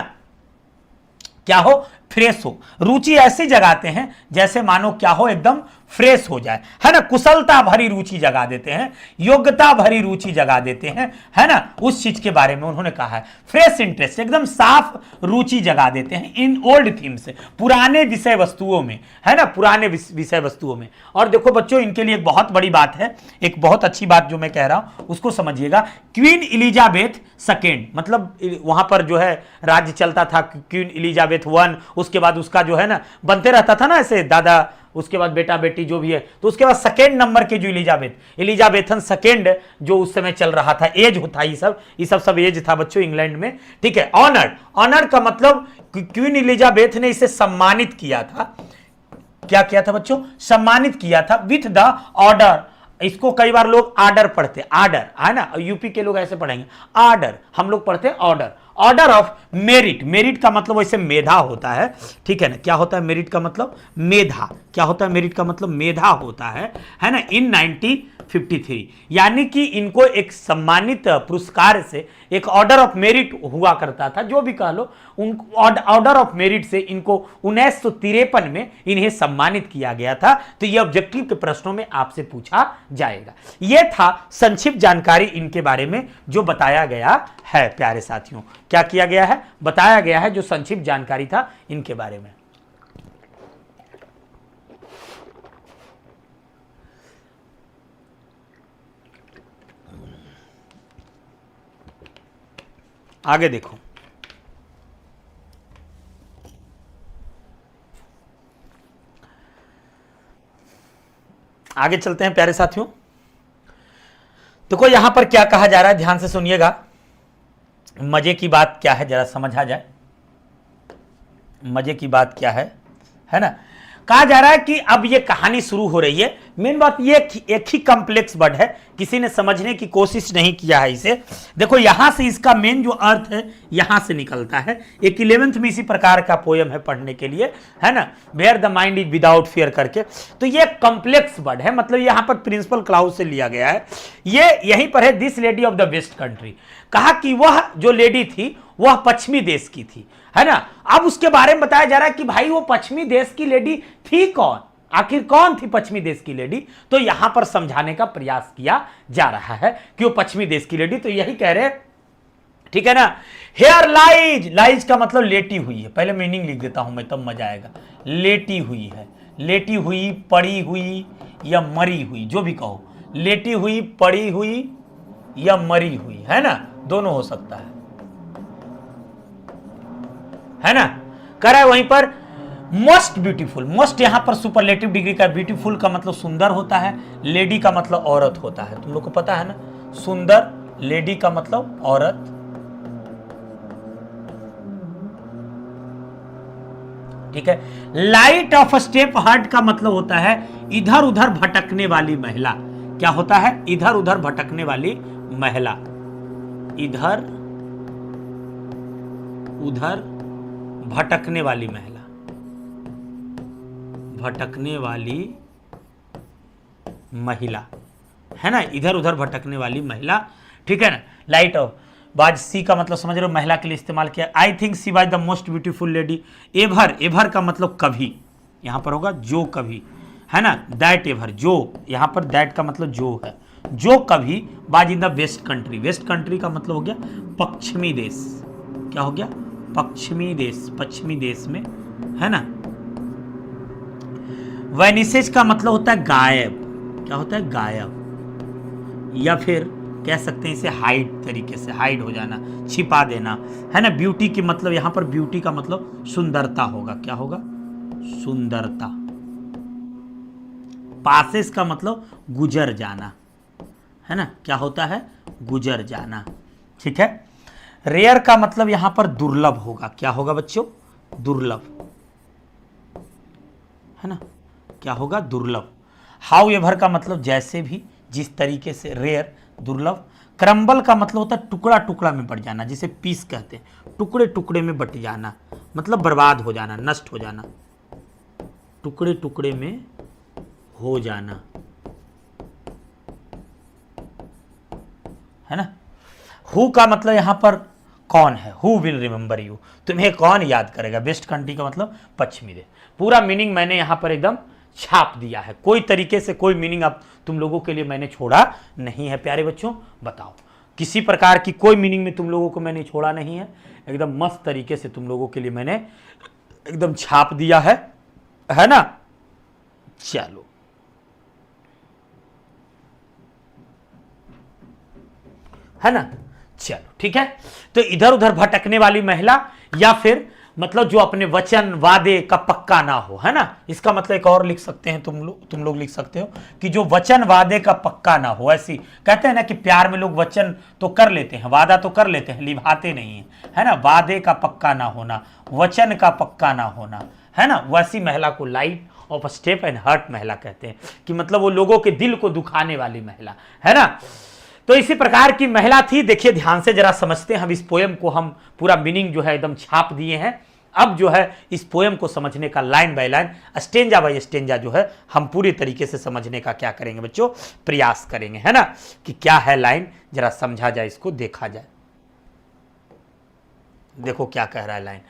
क्या हो, फ्रेश हो। रुचि ऐसी जगाते हैं जैसे मानो क्या हो, एकदम फ्रेश हो जाए, है ना। कुशलता भरी रुचि जगा देते हैं, योग्यता भरी रुचि जगा देते हैं, है ना। उस चीज के बारे में उन्होंने कहा है। फ्रेश इंटरेस्ट, एकदम साफ रुचि जगा देते हैं इन ओल्ड थीम्स, पुराने विषय वस्तुओं में, है ना, पुराने विषय वस्तुओं में। और देखो बच्चों, इनके लिए एक बहुत बड़ी बात है, एक बहुत अच्छी बात जो मैं कह रहा हूं उसको समझिएगा। क्वीन एलिजाबेथ सेकेंड, मतलब वहां पर जो है राज्य चलता था, क्वीन एलिजाबेथ वन, उसके बाद उसका जो है ना बनते रहता था ना ऐसे दादा, उसके बाद बेटा बेटी जो भी है, तो उसके बाद सेकेंड नंबर के जो एलिजाबेथन सेकेंड जो उस समय चल रहा था, एज होता ये सब एज था बच्चों इंग्लैंड में, ठीक है। ऑनर, ऑनर का मतलब क्वीन एलिजाबेथ ने इसे सम्मानित किया था। क्या किया था बच्चों? सम्मानित किया था विथ द ऑर्डर। इसको कई बार लोग आर्डर पढ़ते, आर्डर, है ना, यूपी के लोग ऐसे पढ़ेंगे आर्डर, हम लोग पढ़ते हैं order. Order of merit, merit का मतलब वैसे मेधा होता है, ठीक है ना। क्या होता है मेरिट का मतलब? मेधा। क्या होता है मेरिट का मतलब? मेधा होता है ना। इन 1953 यानी कि इनको एक सम्मानित पुरस्कार से एक ऑर्डर ऑफ मेरिट हुआ करता था, जो भी कह लो, ऑर्डर ऑफ मेरिट से इनको 1953 में इन्हें सम्मानित किया गया था। तो ये ऑब्जेक्टिव के प्रश्नों में आपसे पूछा जाएगा। यह था संक्षिप्त जानकारी इनके बारे में जो बताया गया है प्यारे साथियों। क्या किया गया है? बताया गया है जो संक्षिप्त जानकारी था इनके बारे में। आगे देखो, आगे चलते हैं प्यारे साथियों। देखो यहां पर क्या कहा जा रहा है, ध्यान से सुनिएगा। मजे की बात क्या है जरा समझ आ जाए। मजे की बात क्या है ना। कहा जा रहा है कि अब ये कहानी शुरू हो रही है। मेन बात ये एक ही कॉम्प्लेक्स वर्ड है, किसी ने समझने की कोशिश नहीं किया है इसे। देखो यहां से इसका मेन जो अर्थ है यहां से निकलता है। एक 11th में इसी प्रकार का पोयम है पढ़ने के लिए, है ना, where the mind is without fear करके। तो ये कॉम्प्लेक्स वर्ड है, मतलब यहां पर प्रिंसिपल क्लाउज से लिया गया है। ये यहीं पर है, this lady of the west country. कहा कि वह जो लेडी थी वह पश्चिमी देश की थी, है ना। अब उसके बारे में बताया जा रहा है कि भाई वो पश्चिमी देश की लेडी थी कौन, आखिर कौन थी पश्चिमी देश की लेडी। तो यहां पर समझाने का प्रयास किया जा रहा है कि वो पश्चिमी देश की लेडी, तो यही कह रहे, ठीक है ना। हेयर लाइज, लाइज का मतलब लेटी हुई है। पहले मीनिंग लिख देता हूं मैं, तब मजा आएगा। लेटी हुई है, लेटी हुई, पड़ी हुई या मरी हुई, जो भी कहो, लेटी हुई, पड़ी हुई या मरी हुई, है ना, दोनों हो सकता है ना। कह रहा है वहीं पर मोस्ट ब्यूटीफुल, मोस्ट यहां पर सुपरलेटिव डिग्री का, ब्यूटीफुल का मतलब सुंदर होता है, लेडी का मतलब औरत होता है, तुम लोग को पता है ना। सुंदर, लेडी का मतलब औरत, ठीक है। लाइट ऑफ स्टेप हार्ट का मतलब होता है इधर उधर भटकने वाली महिला। क्या होता है? इधर उधर भटकने वाली महिला, इधर उधर भटकने वाली महिला, भटकने वाली महिला, है ना, इधर उधर भटकने वाली महिला, ठीक है ना। लाइट ऑफ बाज, सी का मतलब समझ रहे हो, महिला के लिए इस्तेमाल किया। I think she was the most beautiful lady. Ever, ever का मतलब कभी, यहां पर होगा जो कभी, है ना। दैट एवर, जो, यहां पर दैट का मतलब जो है, जो कभी was in the west country. West country का मतलब हो गया पश्चिमी देश। क्या हो गया? पश्चिमी देश, पश्चिमी देश में, है ना। वैनिसेज का मतलब होता है गायब। क्या होता है? गायब, या फिर कह सकते हैं इसे हाइड, तरीके से हाइड हो जाना, छिपा देना, है ना। ब्यूटी की मतलब यहां पर ब्यूटी का मतलब सुंदरता होगा। क्या होगा? सुंदरता। पासेस का मतलब गुजर जाना, है ना। क्या होता है? गुजर जाना, ठीक है। रेयर का मतलब यहां पर दुर्लभ होगा। क्या होगा बच्चों? दुर्लभ, है ना। क्या होगा? दुर्लभ। हाउ एवर का मतलब जैसे भी, जिस तरीके से, रेयर, दुर्लभ। क्रम्बल का मतलब होता है टुकड़ा टुकड़ा में बट जाना, जिसे पीस कहते हैं, टुकड़े टुकड़े में बट जाना, मतलब बर्बाद हो जाना, नष्ट हो जाना, टुकड़े टुकड़े में हो जाना, है ना। हु का मतलब यहां पर कौन है, हु विल रिमेंबर यू, तुम्हें कौन याद करेगा। वेस्ट कंट्री का मतलब पश्चिमी देश। पूरा मीनिंग मैंने यहां पर एकदम छाप दिया है, कोई तरीके से कोई मीनिंग अब तुम लोगों के लिए मैंने छोड़ा नहीं है। प्यारे बच्चों बताओ, किसी प्रकार की कोई मीनिंग में तुम लोगों को मैंने छोड़ा नहीं है, एकदम मस्त तरीके से तुम लोगों के लिए मैंने एकदम छाप दिया है ना। चलो है ना, चलो ठीक है। तो इधर उधर भटकने वाली महिला, या फिर मतलब जो अपने वचन वादे का पक्का ना हो, है ना। इसका मतलब एक और लिख सकते हैं तुम लोग लिख सकते हो कि जो वचन वादे का पक्का ना हो। ऐसी कहते हैं ना कि प्यार में लोग वचन तो कर लेते हैं, वादा तो कर लेते हैं, निभाते नहीं है ना। वादे का पक्का ना होना, वचन का पक्का ना होना, है ना। वैसी महिला को light of step and heart महिला कहते हैं, कि मतलब वो लोगों के दिल को दुखाने वाली महिला, है ना। तो इसी प्रकार की महिला थी। देखिए ध्यान से जरा समझते हैं हम इस पोएम को, हम पूरा मीनिंग जो है एकदम छाप दिए हैं। अब जो है इस पोएम को समझने का line by line, stanza by stanza जो है हम पूरी तरीके से समझने का क्या करेंगे बच्चों, प्रयास करेंगे, है ना। कि क्या है लाइन, जरा समझा जाए, इसको देखा जाए। देखो क्या कह रहा है line.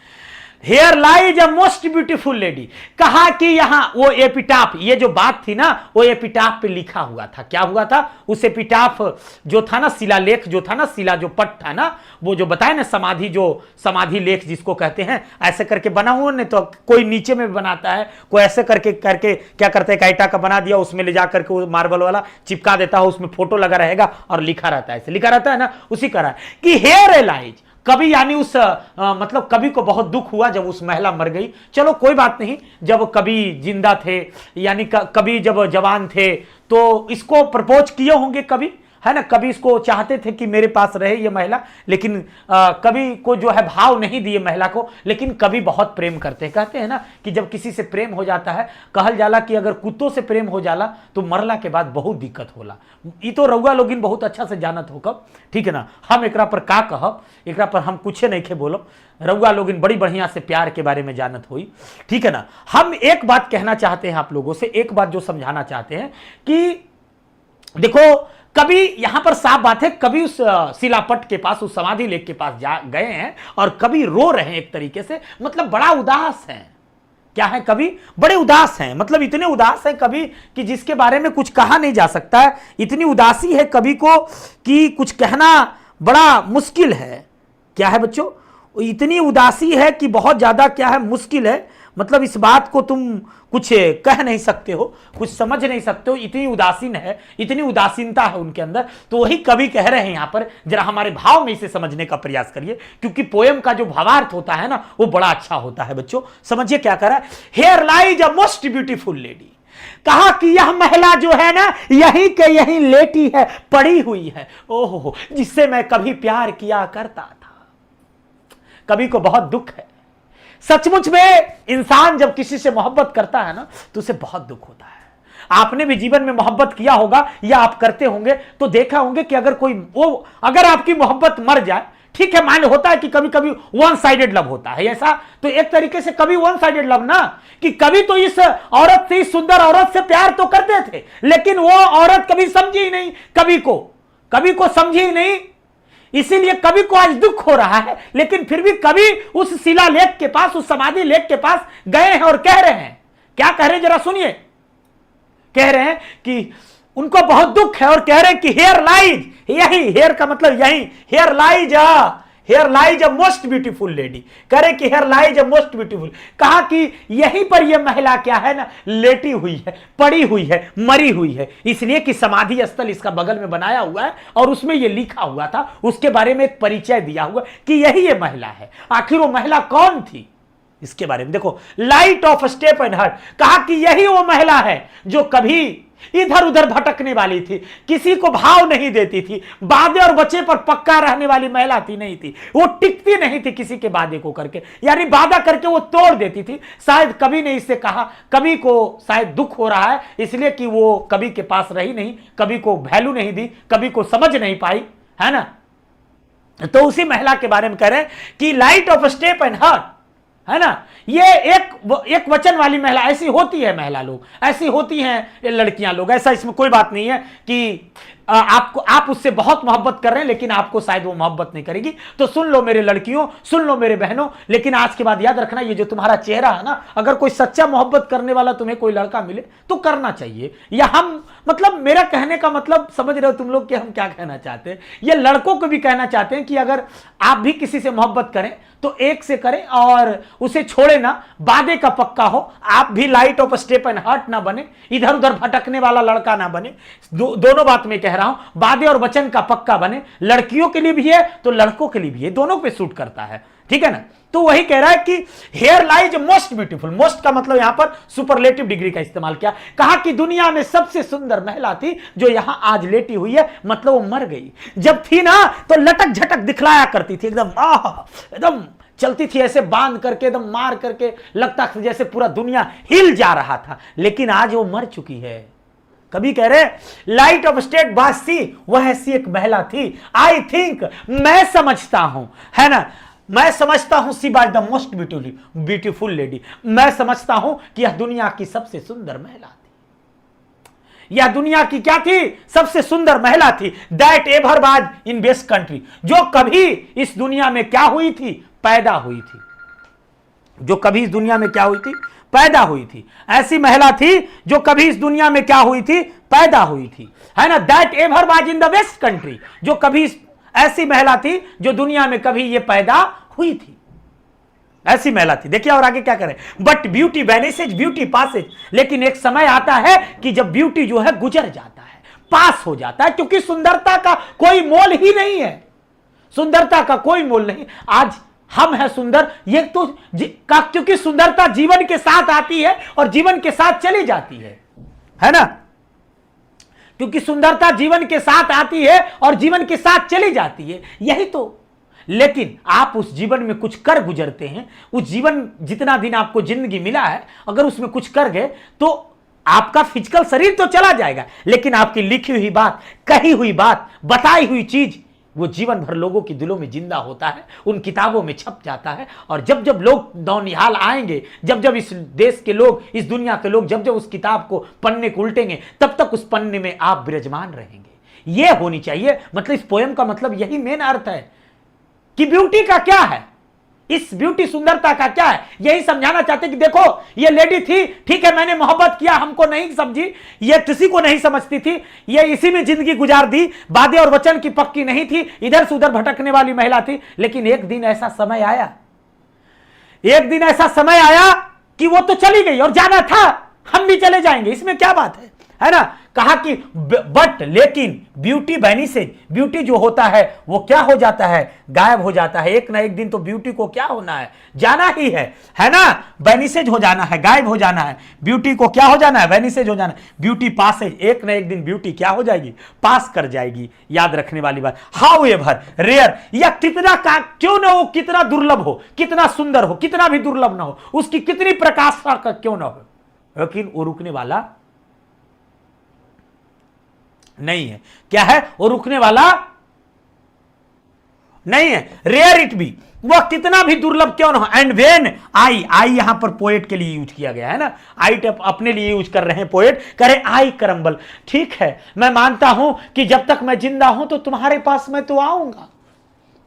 Here lies a most beautiful lady। कहा कि यहां वो एपिटाफ, ये जो बात थी ना वो एपिटाफ पे लिखा हुआ था। क्या हुआ था, उस एपिटाफ जो था ना, शिलालेख जो था ना, शिला जो पट था ना, वो जो बताया ना, समाधि, जो समाधि लेख जिसको कहते हैं, ऐसे करके बना हुआ नहीं तो कोई नीचे में बनाता है, कोई ऐसे करके क्या करते हैं, कैटा का बना दिया, उसमें ले जा करके वो मार्बल वाला चिपका देता है, उसमें फोटो लगा रहेगा और लिखा रहता है, ऐसे लिखा रहता है ना, उसी का रहा है कि हेयर लाइज। कभी यानी उस मतलब कवि को बहुत दुख हुआ जब उस महिला मर गई। चलो कोई बात नहीं, जब कवि जिंदा थे, यानी कवि जब जवान थे तो इसको प्रपोज किए होंगे कवि, है ना। कभी इसको चाहते थे कि मेरे पास रहे ये महिला, लेकिन कभी को जो है भाव नहीं दिए महिला को, लेकिन कभी बहुत प्रेम करते हैं। कहते हैं ना कि जब किसी से प्रेम हो जाता है, कहल जाला कि अगर कुत्तों से प्रेम हो जाला तो मरला के बाद बहुत दिक्कत होला। ये तो रउआ लोगिन बहुत अच्छा से जानत हो कब, ठीक है ना। हम एकरा पर का कहब, एकरा पर हम कुछ नहीं खे बोलब, रउआ लोगिन बड़ी बढ़िया से प्यार के बारे में जानत हुई, ठीक है ना। हम एक बात कहना चाहते हैं आप लोगों से, एक बात जो समझाना चाहते हैं कि देखो कभी यहां पर साफ बात है, कभी उस शिलापट के पास, उस समाधि लेख के पास गए हैं और कभी रो रहे हैं एक तरीके से, मतलब बड़ा उदास हैं। क्या है, कभी बड़े उदास हैं, मतलब इतने उदास हैं कभी कि जिसके बारे में कुछ कहा नहीं जा सकता है। इतनी उदासी है कभी को कि कुछ कहना बड़ा मुश्किल है। क्या है बच्चों, इतनी उदासी है कि बहुत ज्यादा क्या है, मुश्किल है। मतलब इस बात को तुम कुछ कह नहीं सकते हो, कुछ समझ नहीं सकते हो, इतनी उदासीन है, इतनी उदासीनता है उनके अंदर। तो वही कवि कह रहे हैं यहां पर, जरा हमारे भाव में इसे समझने का प्रयास करिए, क्योंकि पोएम का जो भावार्थ होता है ना वो बड़ा अच्छा होता है बच्चों। समझिए क्या कह रहा है। Here lies a most beautiful lady. कहा कि यह महिला जो है ना, यहीं के यहीं लेटी है, पड़ी हुई है, ओहो, जिससे मैं कभी प्यार किया करता था। कवि को बहुत दुख है। सचमुच में इंसान जब किसी से मोहब्बत करता है ना तो उसे बहुत दुख होता है। आपने भी जीवन में मोहब्बत किया होगा या आप करते होंगे तो देखा होंगे कि अगर आपकी मोहब्बत मर जाए, ठीक है, मान होता है कि कभी कभी वन साइडेड लव होता है ऐसा, तो एक तरीके से कभी वन साइडेड लव ना, कि कभी तो इस औरत से, इस सुंदर औरत से प्यार तो करते थे, लेकिन वो औरत कभी समझी ही नहीं, कभी को समझी ही नहीं, इसीलिए कवि को आज दुख हो रहा है। लेकिन फिर भी कवि उस शिलालेख के पास, उस समाधि लेख के पास गए हैं और कह रहे हैं, क्या कह रहे हैं जरा सुनिए। कह रहे हैं कि उनको बहुत दुख है और कह रहे हैं कि हेयर लाइज, यही हेयर का मतलब यही, here lies a most beautiful lady. कह रहे कि here lies a most beautiful. कहा कि यहीं पर यह महिला क्या है ना, लेटी हुई है, पड़ी हुई है, मरी हुई है, इसलिए कि समाधि स्थल इसका बगल में बनाया हुआ है और उसमें यह लिखा हुआ था, उसके बारे में एक परिचय दिया हुआ कि यही ये महिला है। आखिर वो महिला कौन थी इसके बारे में देखो, light of step and heart. कहा कि यही वो महिला है जो कभी इधर उधर भटकने वाली थी, किसी को भाव नहीं देती थी, वादे और वचन पर पक्का रहने वाली महिला थी, नहीं थी, वो टिकती नहीं थी किसी के वादे को करके, यानी वादा करके वो तोड़ देती थी। शायद कवि ने इससे कहा, कवि को शायद दुख हो रहा है इसलिए कि वो कवि के पास रही नहीं, कवि को वैल्यू नहीं दी, कवि को समझ नहीं पाई, है ना। तो उसी महिला के बारे में कह रहे हैं कि light of step and heart, है ना। ये एक वचन वाली महिला, ऐसी होती है महिला लोग, ऐसी होती हैं लड़कियां लोग, ऐसा इसमें कोई बात नहीं है कि आपको, आप उससे बहुत मोहब्बत कर रहे हैं लेकिन आपको शायद वो मोहब्बत नहीं करेगी। तो सुन लो मेरे लड़कियों, सुन लो मेरे बहनों, लेकिन आज के बाद याद रखना, ये जो तुम्हारा चेहरा है ना, अगर कोई सच्चा मोहब्बत करने वाला तुम्हें कोई लड़का मिले तो करना चाहिए। या हम, मतलब मेरा कहने का मतलब समझ रहे हो तुम लोग कि हम क्या कहना चाहते हैं। ये लड़कों को भी कहना चाहते हैं कि अगर आप भी किसी से मोहब्बत करें तो एक से करें और उसे छोड़े ना, वादे का पक्का हो। आप भी light of step and heart ना बने, इधर उधर भटकने वाला लड़का ना बने। दोनों बात मैं कह रहा हूं, वादे और वचन का पक्का बने। लड़कियों के लिए भी है तो लड़कों के लिए भी है, दोनों पे सूट करता है, ठीक है ना। तो वही कह रहा है कि here lies most beautiful, most का मतलब यहां पर सुपरलेटिव डिग्री का इस्तेमाल किया। कहा कि दुनिया में सबसे सुंदर महिला थी जो यहां आज लेटी हुई है, मतलब वो मर गई। जब थी ना तो लटक झटक दिखलाया करती थी, एकदम एकदम चलती थी ऐसे बांध करके, एकदम मार करके, लगता था जैसे पूरा दुनिया हिल जा रहा था। लेकिन आज वो मर चुकी है। कभी कह रहे लाइट ऑफ स्टेट बासी, वह ऐसी एक महिला थी। आई थिंक, मैं समझता हूं, है ना, मैं समझता हूं she by the most beautiful lady, मैं समझता हूं कि यह दुनिया की सबसे सुंदर महिला थी। यह दुनिया की क्या थी? सबसे सुंदर महिला थी। That ever was in best country, जो कभी इस दुनिया में क्या हुई थी? पैदा हुई थी। जो कभी इस दुनिया में क्या हुई थी? पैदा हुई थी। ऐसी महिला थी जो कभी इस दुनिया में क्या हुई थी? पैदा हुई थी, है ना। That ever was in the west country, जो कभी ऐसी महिला थी जो दुनिया में कभी ये पैदा हुई थी, ऐसी महिला थी। देखिए और आगे क्या करें, बट ब्यूटी वैनिसेज, ब्यूटी पासेज, लेकिन एक समय आता है कि जब ब्यूटी जो है गुजर जाता है, पास हो जाता है, क्योंकि सुंदरता का कोई मोल ही नहीं है। सुंदरता का कोई मोल नहीं। आज हम हैं सुंदर, ये तो क्योंकि सुंदरता जीवन के साथ आती है और जीवन के साथ चली जाती है ना। क्योंकि सुंदरता जीवन के साथ आती है और जीवन के साथ चली जाती है, यही तो। लेकिन आप उस जीवन में कुछ कर गुजरते हैं, उस जीवन, जितना दिन आपको जिंदगी मिला है, अगर उसमें कुछ कर गए तो आपका फिजिकल शरीर तो चला जाएगा, लेकिन आपकी लिखी हुई बात, कही हुई बात, बताई हुई चीज, वो जीवन भर लोगों के दिलों में जिंदा होता है, उन किताबों में छप जाता है। और जब जब लोग नौनिहाल आएंगे, जब जब इस देश के लोग, इस दुनिया के लोग जब जब उस किताब को पन्ने को उल्टेंगे, तब तक उस पन्ने में आप विराजमान रहेंगे। ये होनी चाहिए, मतलब इस पोएम का मतलब यही मेन अर्थ है कि ब्यूटी का क्या है, इस ब्यूटी सुंदरता का क्या है। यही समझाना चाहते कि देखो ये लेडी थी, ठीक है, मैंने मोहब्बत किया, हमको नहीं समझी, ये किसी को नहीं समझती थी, ये इसी में जिंदगी गुजार दी, वादे और वचन की पक्की नहीं थी, इधर से उधर भटकने वाली महिला थी। लेकिन एक दिन ऐसा समय आया, एक दिन ऐसा समय आया कि वो तो चली गई और जाना था, हम भी चले जाएंगे, इसमें क्या बात है ना। कहा कि बट, लेकिन ब्यूटी वैनिसेज, ब्यूटी जो होता है वो क्या हो जाता है? गायब हो जाता है। एक ना एक दिन तो ब्यूटी को क्या होना है? जाना ही है ना। वैनिसेज हो जाना है, गायब हो जाना है। ब्यूटी को क्या हो जाना है? वैनिसेज हो जाना है। ब्यूटी पासेज, एक ना एक दिन ब्यूटी क्या हो जाएगी? पास कर जाएगी। याद रखने वाली बात। हाउ एवर रेयर, या कितना का क्यों ना हो, कितना दुर्लभ हो, कितना सुंदर हो, कितना भी दुर्लभ ना हो, उसकी कितनी प्रकाशता का क्यों ना हो, लेकिन वो रुकने वाला नहीं है। क्या है? वो रुकने वाला नहीं है। रेयर इट बी, वह कितना भी दुर्लभ क्यों ना हो। एंड वेन आई, आई यहां पर पोएट के लिए यूज किया गया है ना, आई अपने लिए यूज कर रहे हैं पोएट, करे आई क्रम्बल। ठीक है, मैं मानता हूं कि जब तक मैं जिंदा हूं तो तुम्हारे पास मैं तो आऊंगा।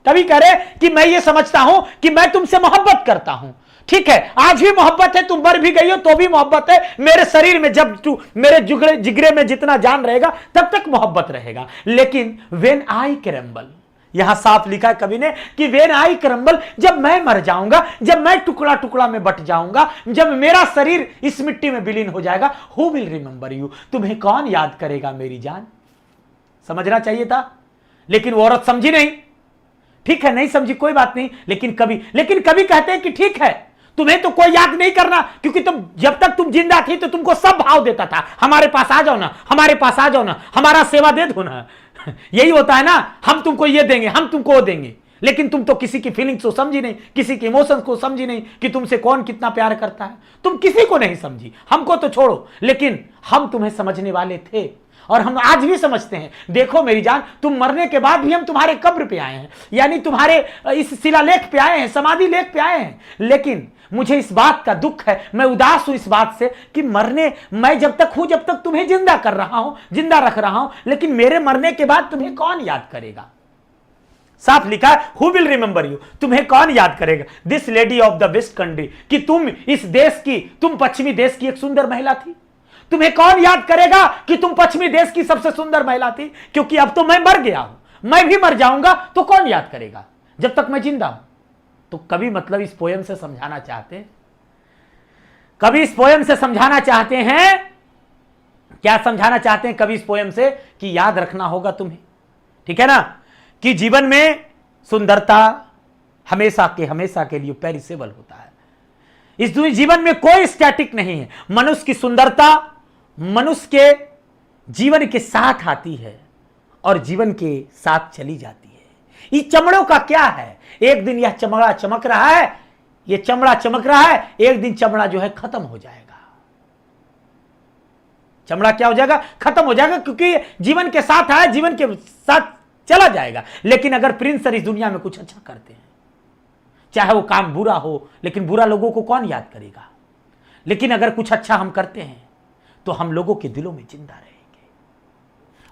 कभी कह रहे कि मैं ये समझता हूं कि मैं तुमसे मोहब्बत करता हूं, ठीक है, आज भी मोहब्बत है, तुम मर भी गई हो तो भी मोहब्बत है। मेरे शरीर में जब तू, मेरे जिगरे में जितना जान रहेगा तब तक मोहब्बत रहेगा। लेकिन वेन आई क्रम्बल, यहां साफ लिखा है कवि ने कि वेन आई क्रम्बल, जब मैं मर जाऊंगा, जब मैं टुकड़ा टुकड़ा में बट जाऊंगा, जब मेरा शरीर इस मिट्टी में विलीन हो जाएगा, हु विल रिमेंबर यू, तुम्हें कौन याद करेगा मेरी जान। समझना चाहिए था, लेकिन वो औरत समझी नहीं। ठीक है, नहीं समझी, कोई बात नहीं। लेकिन कभी कहते हैं कि ठीक है, तुम्हें तो कोई याद नहीं करना, क्योंकि तुम जब तक तुम जिंदा थी तो तुमको सब भाव देता था, हमारे पास आ जाओ ना, हमारे पास आ जाओ ना, हमारा सेवा दे दो ना। यही होता है ना, हम तुमको ये देंगे, हम तुमको वो देंगे। लेकिन तुम तो किसी की फीलिंग्स को समझी नहीं, किसी के इमोशंस को समझी नहीं कि तुमसे कौन कितना प्यार करता है। तुम किसी को नहीं समझी, हमको तो छोड़ो, लेकिन हम तुम्हें समझने वाले थे और हम आज भी समझते हैं। देखो मेरी जान, तुम मरने के बाद भी हम तुम्हारे कब्र पे आए हैं, यानी तुम्हारे इस शिलालेख पे आए हैं, समाधि लेख पे आए हैं। लेकिन मुझे इस बात का दुख है, मैं उदास हूं इस बात से कि मैं जब तक हूं, जब तक तुम्हें जिंदा कर रहा हूं, जिंदा रख रहा हूं, लेकिन मेरे मरने के बाद तुम्हें कौन याद करेगा। साफ लिखा है, हु विल रिमेंबर यू, तुम्हें कौन याद करेगा। This lady of the west country, कि तुम इस देश की, तुम पश्चिमी देश की एक सुंदर महिला थी, तुम्हें कौन याद करेगा कि तुम पश्चिमी देश की सबसे सुंदर महिला थी। क्योंकि अब तो मैं मर गया हूं, मैं भी मर जाऊंगा, तो कौन याद करेगा जब तक मैं जिंदा हूं। तो कवि मतलब इस पोयम से समझाना चाहते हैं, कवि इस पोयम से समझाना चाहते हैं, क्या समझाना चाहते हैं कवि इस पोयम से, कि याद रखना होगा तुम्हें, ठीक है ना, कि जीवन में सुंदरता हमेशा के लिए पेरिसेबल होता है। इस जीवन में कोई स्टैटिक नहीं है। मनुष्य की सुंदरता मनुष्य के जीवन के साथ आती है और जीवन के साथ चली जाती है। इस चमड़ों का क्या है, एक दिन यह चमड़ा चमक रहा है, यह चमड़ा चमक रहा है, एक दिन चमड़ा जो है खत्म हो जाएगा। चमड़ा क्या हो जाएगा, खत्म हो जाएगा, क्योंकि जीवन के साथ आया, जीवन के साथ चला जाएगा। लेकिन अगर प्रिंस सर इस दुनिया में कुछ अच्छा करते हैं, चाहे वो काम बुरा हो, लेकिन बुरा लोगों को कौन याद करेगा। लेकिन अगर कुछ अच्छा हम करते हैं तो हम लोगों के दिलों में जिंदा रहेंगे,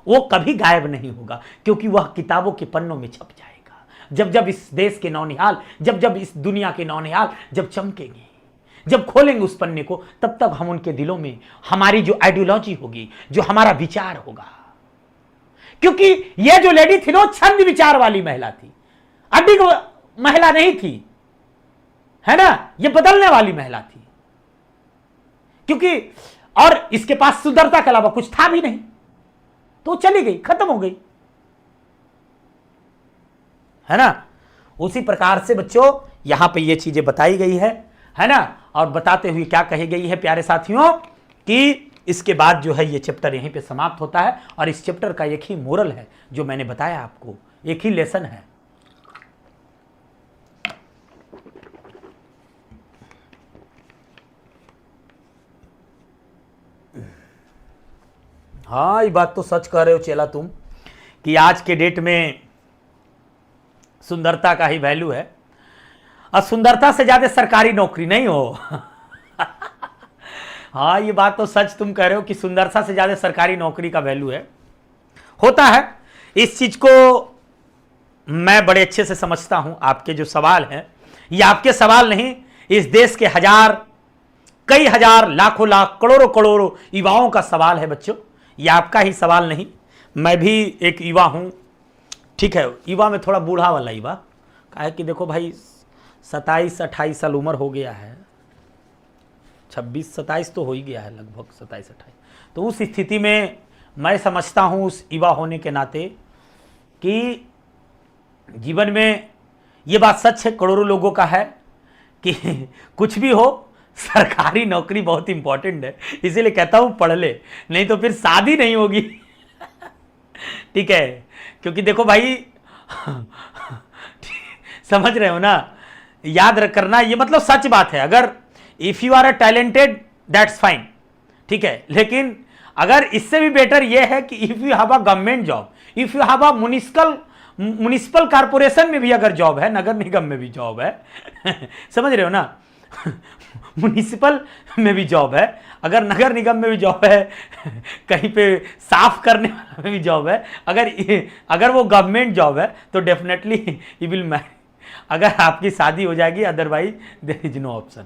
वो कभी गायब नहीं होगा, क्योंकि वह किताबों के पन्नों में छप जाएगा। जब जब इस देश के नौनिहाल, जब जब इस दुनिया के नौनिहाल जब चमकेंगे, जब खोलेंगे उस पन्ने को, तब तक हम उनके दिलों में हमारी जो आइडियोलॉजी होगी, जो हमारा विचार होगा, क्योंकि यह जो लेडी थी ना, छंद विचार वाली महिला थी, अडिग महिला नहीं थी, है ना, यह बदलने वाली महिला थी। क्योंकि और इसके पास सुंदरता के अलावा कुछ था भी नहीं, तो चली गई, खत्म हो गई, है ना। उसी प्रकार से बच्चों यहां पे ये चीजें बताई गई है ना। और बताते हुए क्या कही गई है प्यारे साथियों, कि इसके बाद जो है ये चैप्टर यहीं पे समाप्त होता है। और इस चैप्टर का एक ही मोरल है जो मैंने बताया आपको, एक ही लेसन है। हाँ, ये बात तो सच कह रहे हो चेला तुम, कि आज के डेट में सुंदरता का ही वैल्यू है, और सुंदरता से ज्यादा सरकारी नौकरी नहीं हो। हाँ, ये बात तो सच तुम कह रहे हो कि सुंदरता से ज्यादा सरकारी नौकरी का वैल्यू है, होता है। इस चीज को मैं बड़े अच्छे से समझता हूं। आपके जो सवाल हैं, ये आपके सवाल नहीं, इस देश के हजार, कई हजार, लाखों लाख, करोड़ों करोड़ों युवाओं का सवाल है बच्चों। ये आपका ही सवाल नहीं, मैं भी एक युवा हूं, ठीक है, युवा में थोड़ा बूढ़ा वाला युवा, कहा है कि देखो भाई 27-28 साल उम्र हो गया है, 26-27 तो हो ही गया है, लगभग 27-28। तो उस स्थिति में मैं समझता हूं उस युवा होने के नाते कि जीवन में ये बात सच है, करोड़ों लोगों का है कि कुछ भी हो, सरकारी नौकरी बहुत इंपॉर्टेंट है। इसीलिए कहता हूं पढ़ ले, नहीं तो फिर शादी नहीं होगी। ठीक है, क्योंकि देखो भाई, समझ रहे हो ना, याद करना, ये मतलब सच बात है। अगर if you are a talented that's fine, ठीक है, लेकिन अगर इससे भी बेटर ये है कि if you have a government job, if you have a municipal corporation में भी अगर जॉब है, नगर निगम में भी जॉब है, समझ रहे हो ना, म्युनिसिपल में भी जॉब है, अगर नगर निगम में भी जॉब है, कहीं पे साफ करने वाला में भी जॉब है, अगर वो गवर्नमेंट जॉब है, तो डेफिनेटली यू विल मैरी, अगर आपकी शादी हो जाएगी, otherwise there is no option.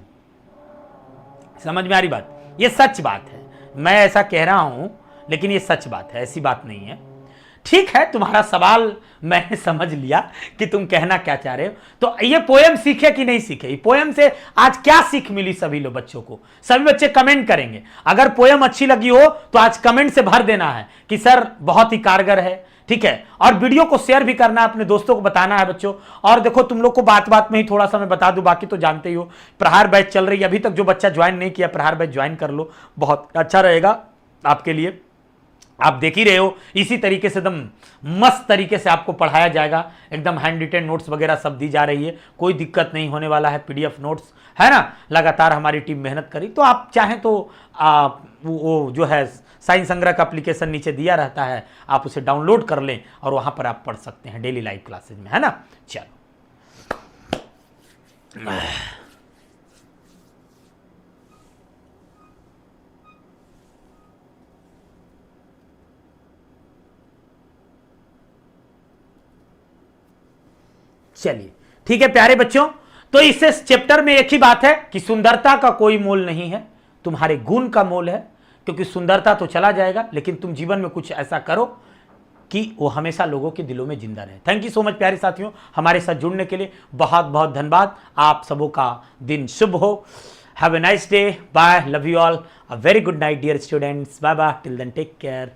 समझ में आ रही बात, ये सच बात है, मैं ऐसा कह रहा हूं, लेकिन ये सच बात है, ऐसी बात नहीं है। ठीक है, तुम्हारा सवाल मैंने समझ लिया कि तुम कहना क्या चाह रहे हो। तो ये पोएम सीखे कि नहीं सीखे, ये पोएम से आज क्या सीख मिली सभी लोग बच्चों को, सभी बच्चे कमेंट करेंगे। अगर पोएम अच्छी लगी हो तो आज कमेंट से भर देना है कि सर बहुत ही कारगर है, ठीक है। और वीडियो को शेयर भी करना है, अपने दोस्तों को बताना है बच्चों। और देखो तुम लोग को बात बात में ही थोड़ा सा मैं बता दूं, बाकी तो जानते ही हो, प्रहार बैच चल रही है। अभी तक जो बच्चा ज्वाइन नहीं किया, प्रहार बैच ज्वाइन कर लो, बहुत अच्छा रहेगा आपके लिए। आप देख ही रहे हो, इसी तरीके से एकदम मस्त तरीके से आपको पढ़ाया जाएगा, एकदम हैंड रिटेन नोट्स वगैरह सब दी जा रही है, कोई दिक्कत नहीं होने वाला है। पीडीएफ नोट्स है ना, लगातार हमारी टीम मेहनत करी। तो आप चाहें तो वो जो है साइंस संग्रह का एप्लीकेशन नीचे दिया रहता है, आप उसे डाउनलोड कर लें और वहां पर आप पढ़ सकते हैं डेली लाइव क्लासेज में, है ना। चलो चलिए ठीक है प्यारे बच्चों, तो इस चैप्टर में एक ही बात है कि सुंदरता का कोई मोल नहीं है, तुम्हारे गुण का मोल है, क्योंकि सुंदरता तो चला जाएगा, लेकिन तुम जीवन में कुछ ऐसा करो कि वो हमेशा लोगों के दिलों में जिंदा रहे। थैंक यू सो मच प्यारे साथियों, हमारे साथ जुड़ने के लिए बहुत बहुत धन्यवाद। आप सबों का दिन शुभ हो। Have a nice day, bye, love you all, a very good night dear students, bye bye, till then take care.